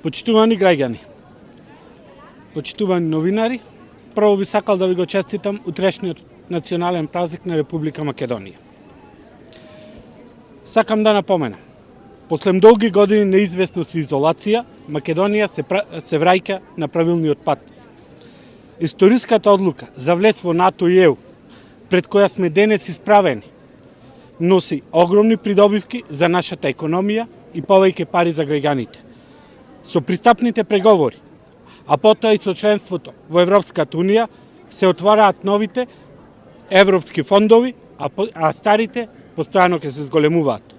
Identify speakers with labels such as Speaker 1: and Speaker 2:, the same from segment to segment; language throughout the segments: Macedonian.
Speaker 1: Почитувани граѓани, почитувани новинари, прво би сакал да ви го честитам утрешниот национален празник на Република Македонија. Сакам да напоменам, после долги години неизвестност и изолација, Македонија се враќа на правилниот пат. Историската одлука за влез во НАТО и ЕУ, пред која сме денес исправени, носи огромни придобивки за нашата економија и повеќе пари за граѓаните. Со пристапните преговори, а потоа и со членството во Европската Унија, се отвараат новите европски фондови, а старите постојано ќе се зголемуваат.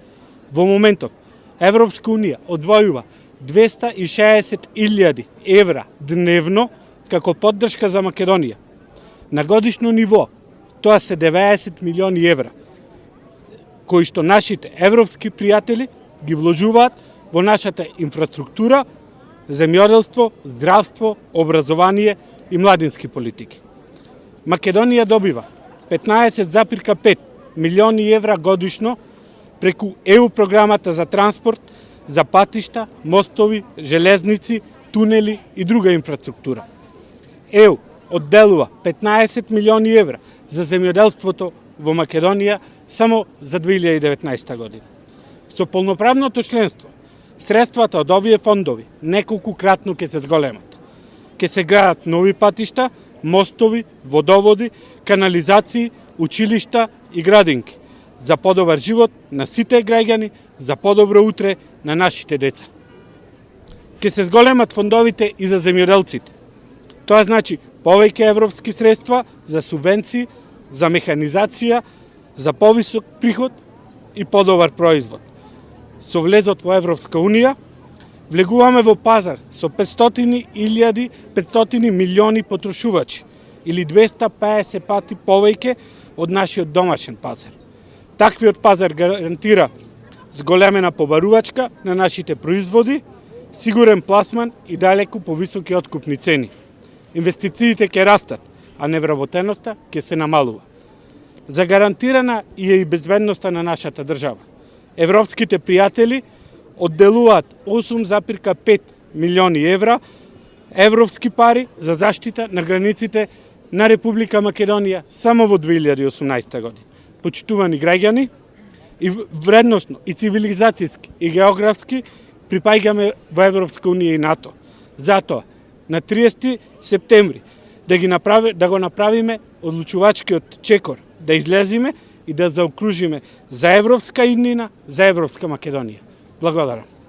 Speaker 1: Во моментов, Европска Унија одвојува 260.000 евра дневно како поддршка за Македонија. На годишно ниво, тоа се 90 милиони евра, кои што нашите европски пријатели ги вложуваат во нашата инфраструктура, земјоделство, здравство, образование и младински политики. Македонија добива 15,5 милиони евра годишно преку ЕУ програмата за транспорт, за патишта, мостови, железници, тунели и друга инфраструктура. ЕУ одделува 15 милиони евра за земјоделството во Македонија само за 2019 година. Со полноправното членство, средствата од овие фондови неколкукратно ќе се зголемат. Ќе се градат нови патишта, мостови, водоводи, канализации, училишта и градинки за подобар живот на сите граѓани, за подобро утре на нашите деца. Ќе се зголемат фондовите и за земјоделците. Тоа значи повеќе европски средства за субвенции, за механизација, за повисок приход и подобар производ. Со влезот во Европска Унија, влегуваме во пазар со 500 милиони потрошувачи или 250 пати повеќе од нашиот домашен пазар. Таквиот пазар гарантира зголемена побарувачка на нашите производи, сигурен пласман и далеку повисоки откупни цени. Инвестициите ќе растат, а невработеноста ќе се намалува. Загарантирана е и безбедноста на нашата држава. Европските пријатели одделуваат 8,5 милиони евра европски пари за заштита на границите на Република Македонија само во 2018 година. Почитувани граѓани, и вредносно, и цивилизацијски, и географски припаѓаме во Европска Унија и НАТО. Затоа, на 30 септември да го направиме одлучувачкиот чекор, да излезиме и да заокружиме за европска иднина, за европска Македонија. Благодарам.